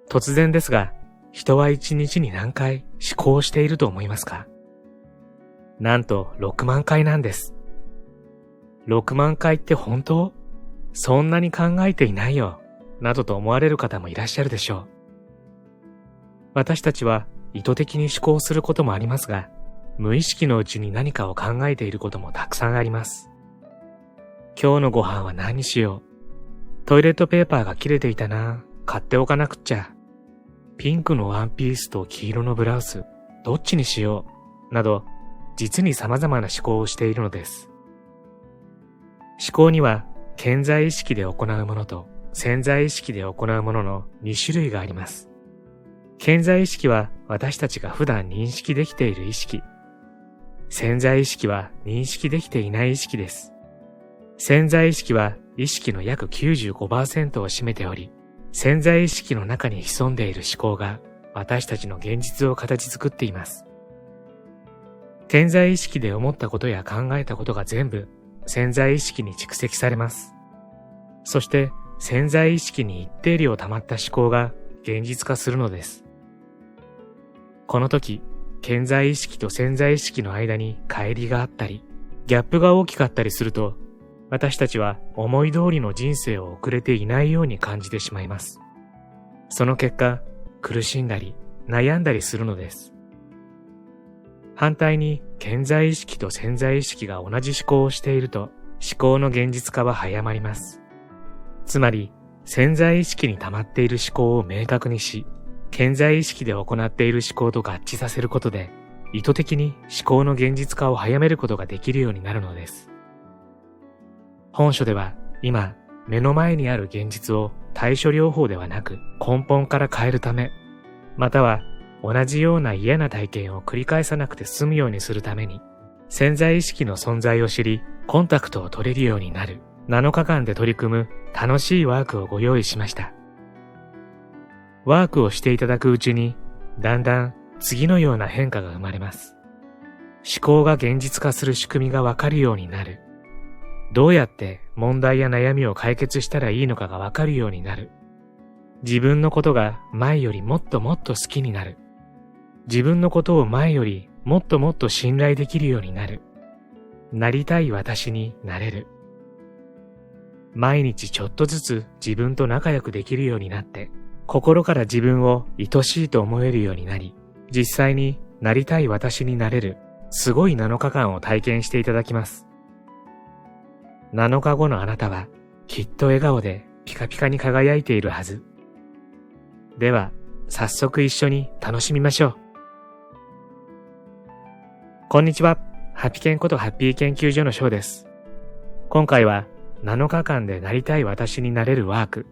突然ですが、人は1日に何回思考していると思いますか？なんと6万回なんです。6万回って本当？そんなに考えていないよ、などと思われる方もいらっしゃるでしょう。私たちは意図的に思考することもありますが、無意識のうちに何かを考えていることもたくさんあります。今日のご飯は何にしよう。トイレットペーパーが切れていたな。買っておかなくっちゃ。ピンクのワンピースと黄色のブラウス、どっちにしよう。など、実に様々な思考をしているのです。思考には、顕在意識で行うものと潜在意識で行うものの2種類があります。顕在意識は私たちが普段認識できている意識。潜在意識は認識できていない意識です。潜在意識は意識の約 95% を占めており、潜在意識の中に潜んでいる思考が私たちの現実を形作っています。顕在意識で思ったことや考えたことが全部潜在意識に蓄積されます。そして潜在意識に一定量溜まった思考が現実化するのです。この時、顕在意識と潜在意識の間に乖離があったり、ギャップが大きかったりすると、私たちは思い通りの人生を送れていないように感じてしまいます。その結果、苦しんだり、悩んだりするのです。反対に、顕在意識と潜在意識が同じ思考をしていると、思考の現実化は早まります。つまり、潜在意識に溜まっている思考を明確にし、顕在意識で行っている思考と合致させることで、意図的に思考の現実化を早めることができるようになるのです。本書では今、目の前にある現実を対処療法ではなく根本から変えるため、または同じような嫌な体験を繰り返さなくて済むようにするために、潜在意識の存在を知り、コンタクトを取れるようになる7日間で取り組む楽しいワークをご用意しました。ワークをしていただくうちに、だんだん次のような変化が生まれます。思考が現実化する仕組みがわかるようになる。どうやって問題や悩みを解決したらいいのかがわかるようになる。自分のことが前よりもっともっと好きになる。自分のことを前よりもっともっと信頼できるようになる。なりたい私になれる。毎日ちょっとずつ自分と仲良くできるようになって、心から自分を愛しいと思えるようになり、実際になりたい私になれるすごい7日間を体験していただきます。7日後のあなたはきっと笑顔でピカピカに輝いているはず。では、早速一緒に楽しみましょう。こんにちは。ハピケンことハッピー研究所のショウです。今回は7日間でなりたい私になれるワーク。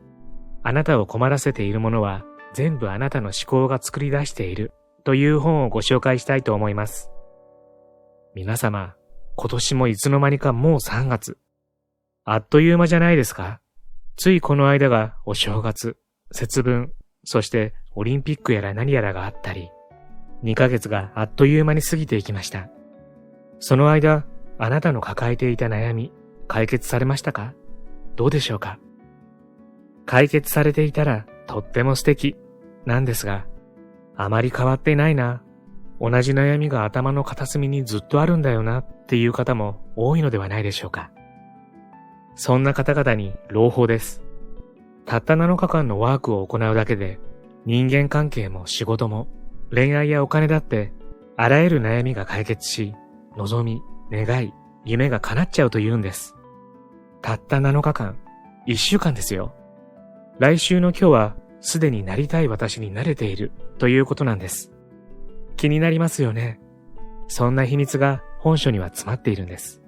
あなたを困らせているものは全部あなたの思考が作り出しているという本をご紹介したいと思います。皆様、今年もいつの間にかもう3月。あっという間じゃないですか？ついこの間がお正月、節分、そしてオリンピックやら何やらがあったり、2ヶ月があっという間に過ぎていきました。その間、あなたの抱えていた悩み、解決されましたか？どうでしょうか？解決されていたらとっても素敵なんですが、あまり変わっていないな、同じ悩みが頭の片隅にずっとあるんだよなっていう方も多いのではないでしょうか。そんな方々に朗報です。たった7日間のワークを行うだけで、人間関係も仕事も恋愛やお金だってあらゆる悩みが解決し、望み、願い、夢が叶っちゃうというんです。たった7日間、1週間ですよ。来週の今日はすでになりたい私に慣れているということなんです。気になりますよね。そんな秘密が本書には詰まっているんです。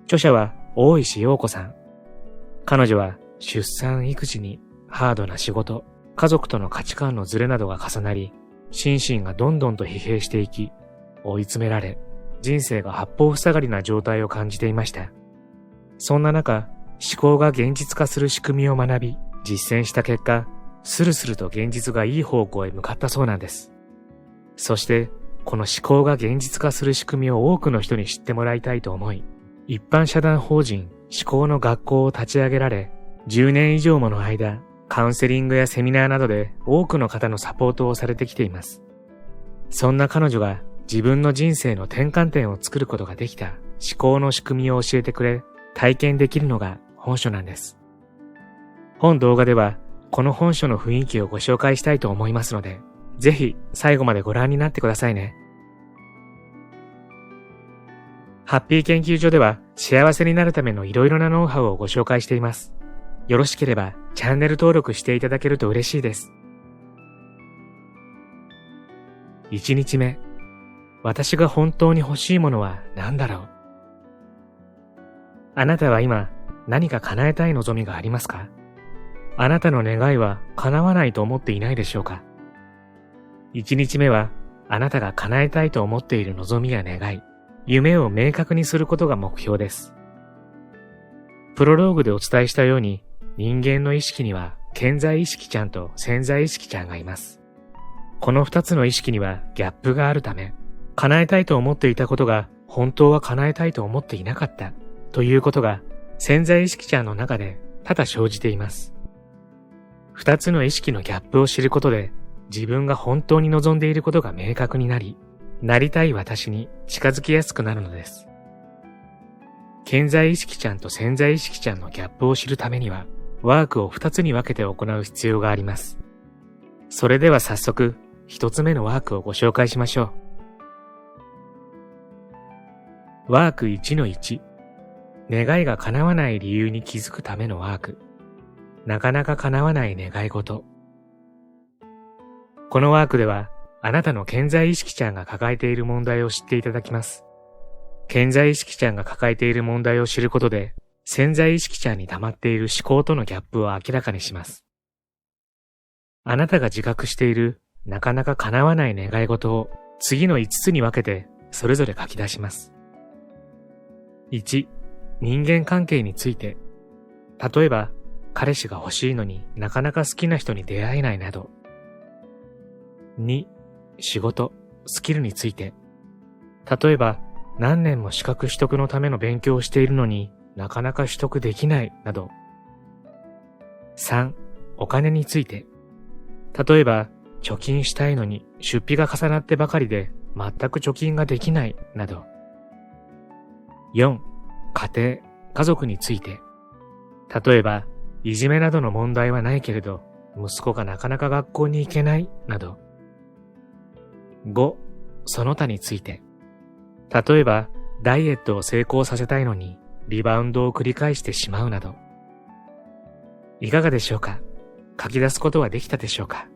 著者は大石陽子さん。彼女は出産育児にハードな仕事、家族との価値観のズレなどが重なり、心身がどんどんと疲弊していき、追い詰められ、人生が八方塞がりな状態を感じていました。そんな中、思考が現実化する仕組みを学び、実践した結果、スルスルと現実がいい方向へ向かったそうなんです。そして、この思考が現実化する仕組みを多くの人に知ってもらいたいと思い、一般社団法人思考の学校を立ち上げられ、10年以上もの間、カウンセリングやセミナーなどで多くの方のサポートをされてきています。そんな彼女が自分の人生の転換点を作ることができた思考の仕組みを教えてくれ、体験できるのが本書なんです。本動画ではこの本書の雰囲気をご紹介したいと思いますので、ぜひ最後までご覧になってくださいね。ハッピー研究所では幸せになるためのいろいろなノウハウをご紹介しています。よろしければチャンネル登録していただけると嬉しいです。1日目、私が本当に欲しいものは何だろう。あなたは今何か叶えたい望みがありますか？あなたの願いは叶わないと思っていないでしょうか？1日目はあなたが叶えたいと思っている望みや願い、夢を明確にすることが目標です。プロローグでお伝えしたように、人間の意識には顕在意識ちゃんと潜在意識ちゃんがいます。この2つの意識にはギャップがあるため、叶えたいと思っていたことが本当は叶えたいと思っていなかったということが潜在意識ちゃんの中で多々生じています。2つの意識のギャップを知ることで自分が本当に望んでいることが明確になり、なりたい私に近づきやすくなるのです。顕在意識ちゃんと潜在意識ちゃんのギャップを知るためにはワークを2つに分けて行う必要があります。それでは早速1つ目のワークをご紹介しましょう。ワーク 1-1、願いが叶わない理由に気づくためのワーク。なかなか叶わない願い事。このワークではあなたの顕在意識ちゃんが抱えている問題を知っていただきます。顕在意識ちゃんが抱えている問題を知ることで潜在意識ちゃんに溜まっている思考とのギャップを明らかにします。あなたが自覚しているなかなか叶わない願い事を次の5つに分けてそれぞれ書き出します。1、人間関係について。例えば、彼氏が欲しいのになかなか好きな人に出会えないなど。2、仕事、スキルについて。例えば、何年も資格取得のための勉強をしているのになかなか取得できないなど。3、お金について。例えば、貯金したいのに出費が重なってばかりで全く貯金ができないなど。4、家庭、家族について。例えば、いじめなどの問題はないけれど、息子がなかなか学校に行けないなど。5、その他について。例えば、ダイエットを成功させたいのに、リバウンドを繰り返してしまうなど。いかがでしょうか？書き出すことはできたでしょうか？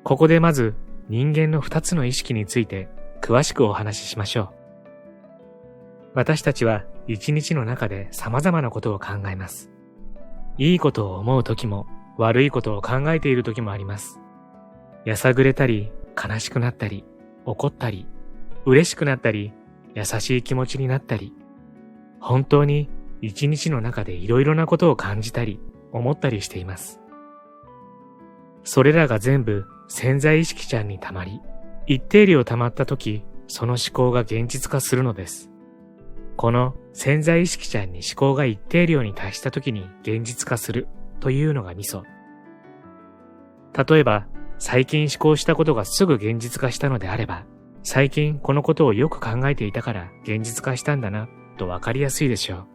ここでまず、人間の2つの意識について、詳しくお話ししましょう。私たちは、一日の中で様々なことを考えます。いいことを思う時も、悪いことを考えている時もあります。やさぐれたり、悲しくなったり、怒ったり、嬉しくなったり、優しい気持ちになったり、本当に一日の中でいろいろなことを感じたり、思ったりしています。それらが全部潜在意識ちゃんに溜まり、一定量溜まった時、その思考が現実化するのです。この潜在意識ちゃんに思考が一定量に達した時に現実化するというのがミソ。例えば、最近思考したことがすぐ現実化したのであれば、最近このことをよく考えていたから現実化したんだなとわかりやすいでしょ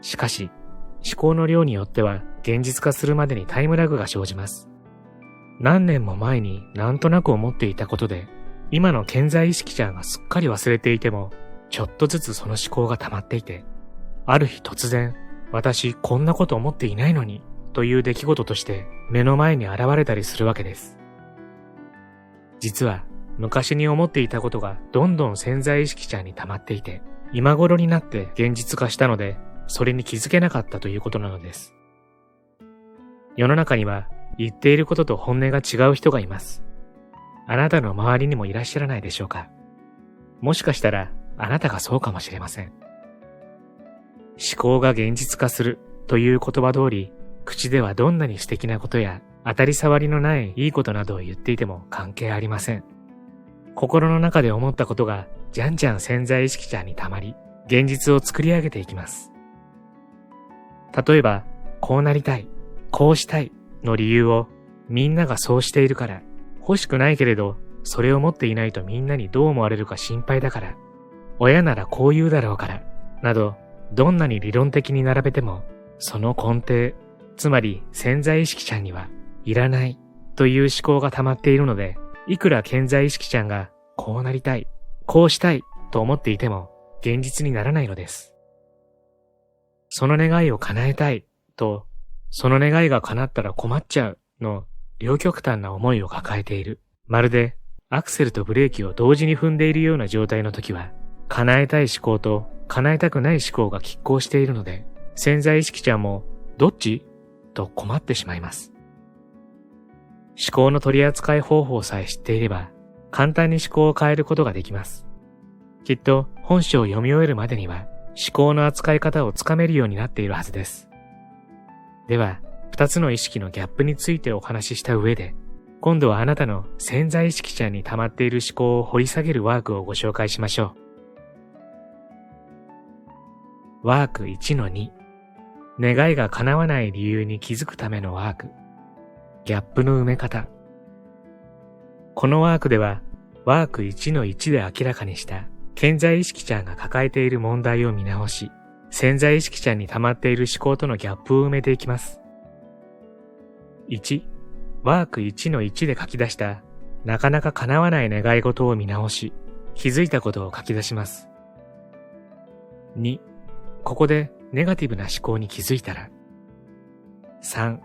う。しかし、思考の量によっては現実化するまでにタイムラグが生じます。何年も前になんとなく思っていたことで、今の顕在意識ちゃんがすっかり忘れていても、ちょっとずつその思考が溜まっていて、ある日突然、私こんなこと思っていないのに、という出来事として目の前に現れたりするわけです。実は、昔に思っていたことがどんどん潜在意識ちゃんに溜まっていて、今頃になって現実化したので、それに気づけなかったということなのです。世の中には言っていることと本音が違う人がいます。あなたの周りにもいらっしゃらないでしょうか。もしかしたらあなたがそうかもしれません。思考が現実化するという言葉通り、口ではどんなに素敵なことや当たり障りのないいいことなどを言っていても関係ありません。心の中で思ったことがじゃんじゃん潜在意識ちゃんに溜まり、現実を作り上げていきます。例えば、こうなりたいこうしたいの理由をみんながそうしているから、欲しくないけれどそれを持っていないとみんなにどう思われるか心配だから、親ならこう言うだろうから、などどんなに理論的に並べても、その根底、つまり潜在意識ちゃんにはいらないという思考が溜まっているので、いくら潜在意識ちゃんがこうなりたい、こうしたいと思っていても現実にならないのです。その願いを叶えたいと、その願いが叶ったら困っちゃうの両極端な思いを抱えている。まるでアクセルとブレーキを同時に踏んでいるような状態の時は、叶えたい思考と叶えたくない思考が拮抗しているので、潜在意識ちゃんもどっちと困ってしまいます。思考の取り扱い方法さえ知っていれば、簡単に思考を変えることができます。きっと本書を読み終えるまでには、思考の扱い方をつかめるようになっているはずです。では、二つの意識のギャップについてお話しした上で、今度はあなたの潜在意識ちゃんに溜まっている思考を掘り下げるワークをご紹介しましょう。ワーク 1-2、願いが叶わない理由に気づくためのワーク、ギャップの埋め方。このワークでは、ワーク 1-1で明らかにした潜在意識ちゃんが抱えている問題を見直し、潜在意識ちゃんに溜まっている思考とのギャップを埋めていきます。1、ワーク 1-1で書き出したなかなか叶わない願い事を見直し、気づいたことを書き出します。2、ここでネガティブな思考に気づいたら。3、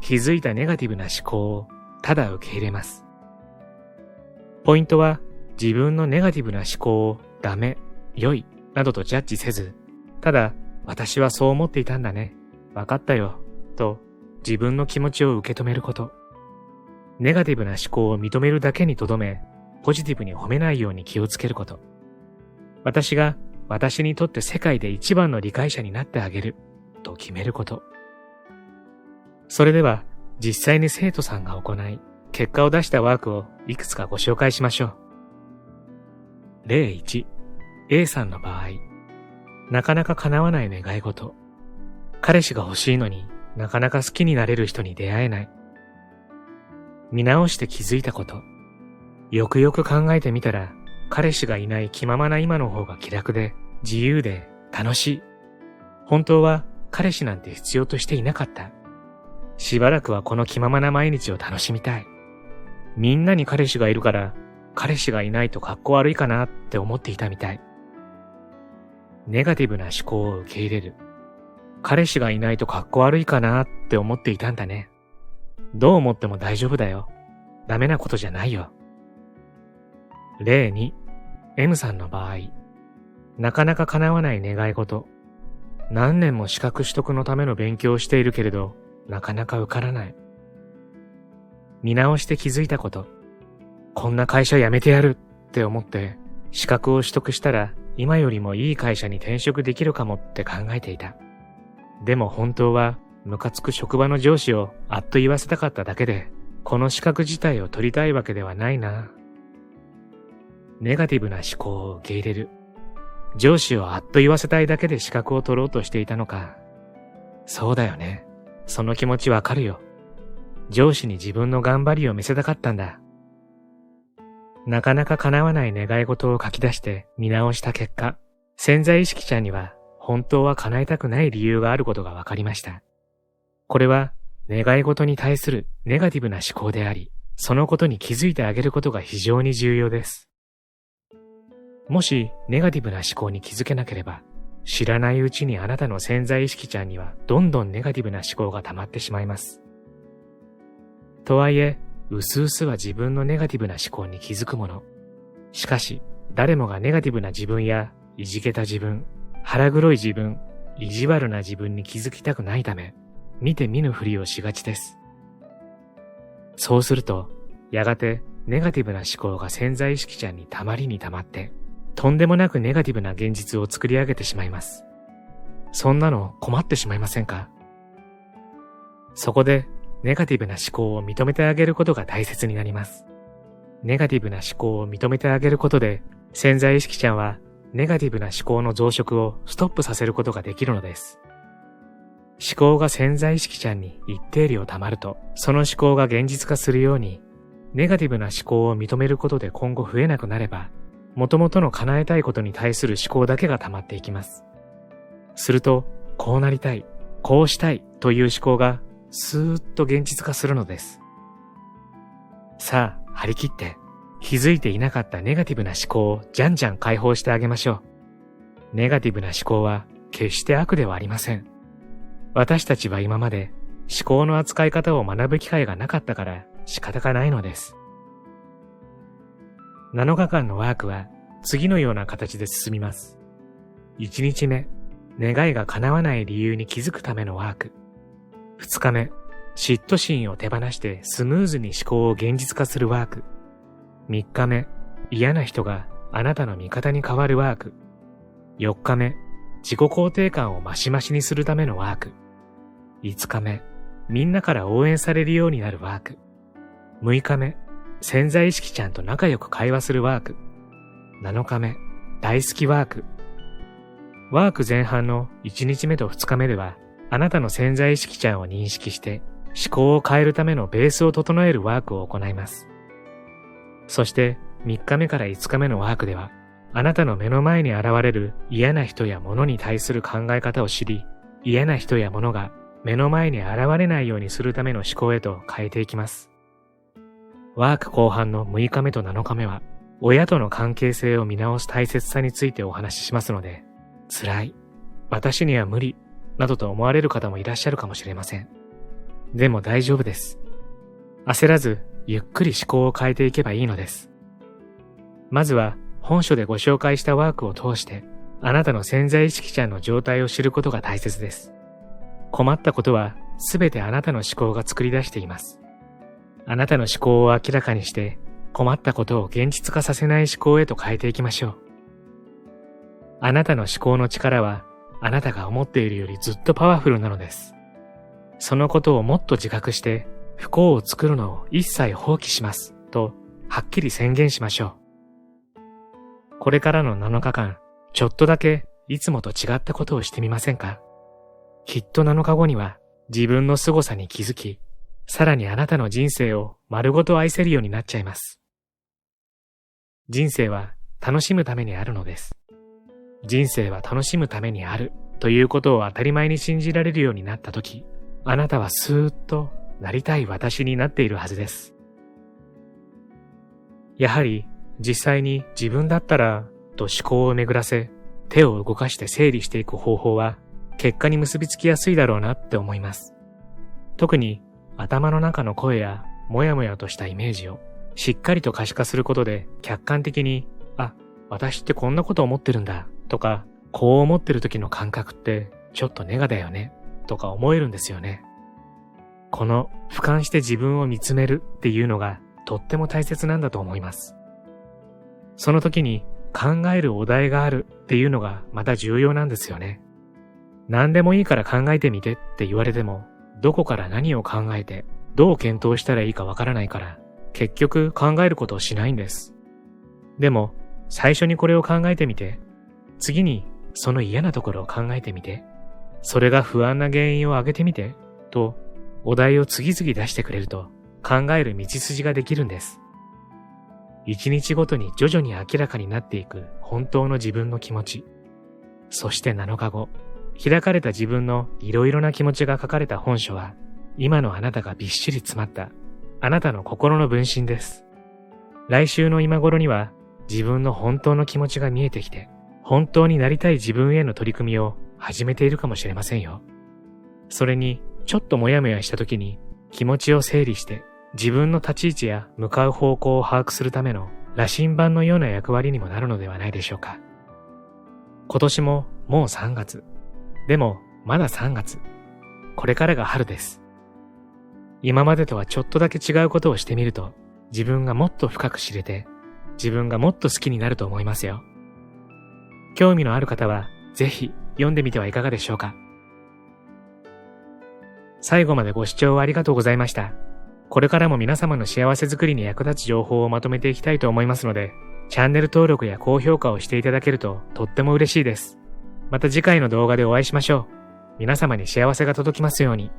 気づいたネガティブな思考をただ受け入れます。ポイントは自分のネガティブな思考をダメ、良いなどとジャッジせず、ただ私はそう思っていたんだね、わかったよと自分の気持ちを受け止めること。ネガティブな思考を認めるだけにとどめ、ポジティブに褒めないように気をつけること。私が私にとって世界で一番の理解者になってあげると決めること。それでは実際に生徒さんが行い、結果を出したワークをいくつかご紹介しましょう。例1、A さんの場合、なかなか叶わない願い事。彼氏が欲しいのになかなか好きになれる人に出会えない。見直して気づいたこと。よくよく考えてみたら、彼氏がいない気ままな今の方が気楽で、自由で楽しい。本当は彼氏なんて必要としていなかった。しばらくはこの気ままな毎日を楽しみたい。みんなに彼氏がいるから、彼氏がいないと格好悪いかなって思っていたみたい。ネガティブな思考を受け入れる。彼氏がいないと格好悪いかなって思っていたんだね。どう思っても大丈夫だよ。ダメなことじゃないよ。例2、M さんの場合、なかなか叶わない願い事。何年も資格取得のための勉強をしているけれど、なかなか受からない。見直して気づいたこと。こんな会社辞めてやるって思って、資格を取得したら今よりもいい会社に転職できるかもって考えていた。でも本当はムカつく職場の上司をあっと言わせたかっただけで、この資格自体を取りたいわけではないな。ネガティブな思考を受け入れる。上司をあっと言わせたいだけで資格を取ろうとしていたのか。そうだよね。その気持ちわかるよ。上司に自分の頑張りを見せたかったんだ。なかなか叶わない願い事を書き出して見直した結果、潜在意識ちゃんには本当は叶えたくない理由があることがわかりました。これは願い事に対するネガティブな思考であり、そのことに気づいてあげることが非常に重要です。もしネガティブな思考に気づけなければ、知らないうちにあなたの潜在意識ちゃんにはどんどんネガティブな思考が溜まってしまいます。とはいえ、うすうすは自分のネガティブな思考に気づくもの。しかし、誰もがネガティブな自分やいじけた自分、腹黒い自分、意地悪な自分に気づきたくないため、見て見ぬふりをしがちです。そうすると、やがてネガティブな思考が潜在意識ちゃんにたまりにたまって、とんでもなくネガティブな現実を作り上げてしまいます。そんなの困ってしまいませんか？そこで、ネガティブな思考を認めてあげることが大切になります。ネガティブな思考を認めてあげることで、潜在意識ちゃんはネガティブな思考の増殖をストップさせることができるのです。考が潜在意識ちゃんに一定量溜まると、その思考が現実化するように、ネガティブな思考を認めることで今後増えなくなれば、元々の叶えたいことに対する思考だけが溜まっていきます。すると、こうなりたい、こうしたいという思考がスーッと現実化するのです。さあ、張り切って、気づいていなかったネガティブな思考をじゃんじゃん解放してあげましょう。ネガティブな思考は決して悪ではありません。私たちは今まで思考の扱い方を学ぶ機会がなかったから仕方がないのです。7日間のワークは次のような形で進みます。1日目、願いが叶わない理由に気づくためのワーク。2日目、嫉妬心を手放してスムーズに思考を現実化するワーク。3日目、嫌な人があなたの味方に変わるワーク。4日目、自己肯定感をマシマシにするためのワーク。5日目、みんなから応援されるようになるワーク。6日目、潜在意識ちゃんと仲良く会話するワーク。7日目、大好きワーク。ワーク前半の1日目と2日目では、あなたの潜在意識ちゃんを認識して思考を変えるためのベースを整えるワークを行います。そして3日目から5日目のワークでは、あなたの目の前に現れる嫌な人や物に対する考え方を知り、嫌な人や物が目の前に現れないようにするための思考へと変えていきます。ワーク後半の6日目と7日目は、親との関係性を見直す大切さについてお話ししますので、辛い、私には無理、などと思われる方もいらっしゃるかもしれません。でも大丈夫です。焦らず、ゆっくり思考を変えていけばいいのです。まずは、本書でご紹介したワークを通して、あなたの潜在意識ちゃんの状態を知ることが大切です。困ったことは、すべてあなたの思考が作り出しています。あなたの思考を明らかにして、困ったことを現実化させない思考へと変えていきましょう。あなたの思考の力は、あなたが思っているよりずっとパワフルなのです。そのことをもっと自覚して、不幸を作るのを一切放棄します、と、はっきり宣言しましょう。これからの7日間、ちょっとだけいつもと違ったことをしてみませんか？きっと7日後には自分の凄さに気づき、さらにあなたの人生を丸ごと愛せるようになっちゃいます。人生は楽しむためにあるのです。人生は楽しむためにあるということを当たり前に信じられるようになったとき、あなたはスーッとなりたい私になっているはずです。やはり実際に自分だったらと思考を巡らせ、手を動かして整理していく方法は結果に結びつきやすいだろうなって思います。特に頭の中の声やもやもやとしたイメージをしっかりと可視化することで客観的に、あ、私ってこんなこと思ってるんだとか、こう思ってる時の感覚ってちょっとネガだよねとか思えるんですよね。この俯瞰して自分を見つめるっていうのがとっても大切なんだと思います。その時に考えるお題があるっていうのがまた重要なんですよね。何でもいいから考えてみてって言われても、どこから何を考えてどう検討したらいいかわからないから、結局考えることをしないんです。でも最初にこれを考えてみて、次にその嫌なところを考えてみて、それが不安な原因を挙げてみてと、お題を次々出してくれると考える道筋ができるんです。一日ごとに徐々に明らかになっていく本当の自分の気持ち。そして7日後、開かれた自分のいろいろな気持ちが書かれた本書は、今のあなたがびっしり詰まったあなたの心の分身です。来週の今頃には自分の本当の気持ちが見えてきて、本当になりたい自分への取り組みを始めているかもしれませんよ。それにちょっともやもやした時に気持ちを整理して自分の立ち位置や向かう方向を把握するための羅針盤のような役割にもなるのではないでしょうか。今年ももう3月。でもまだ3月。これからが春です。今までとはちょっとだけ違うことをしてみると、自分がもっと深く知れて、自分がもっと好きになると思いますよ。興味のある方はぜひ読んでみてはいかがでしょうか。最後までご視聴ありがとうございました。これからも皆様の幸せづくりに役立つ情報をまとめていきたいと思いますので、チャンネル登録や高評価をしていただけるととっても嬉しいです。また次回の動画でお会いしましょう。皆様に幸せが届きますように。